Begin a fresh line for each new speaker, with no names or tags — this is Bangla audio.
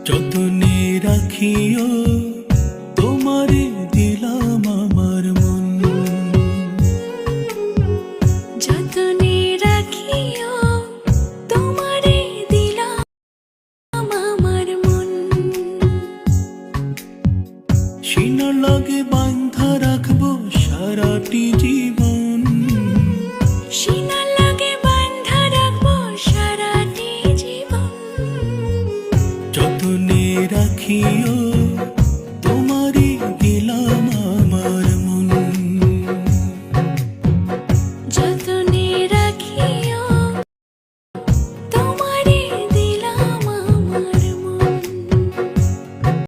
যতনে রাখিও তোমারে দিলাম আমার মন,
যতনে রাখিও তোমারে দিলাম আমার মন।
সিনার লগে বাঁধা রাখবো সারাটি জীবন,
সিনার লাগে বাঁধা রাখবো সারাটি জীবন।
যতনে রাখিও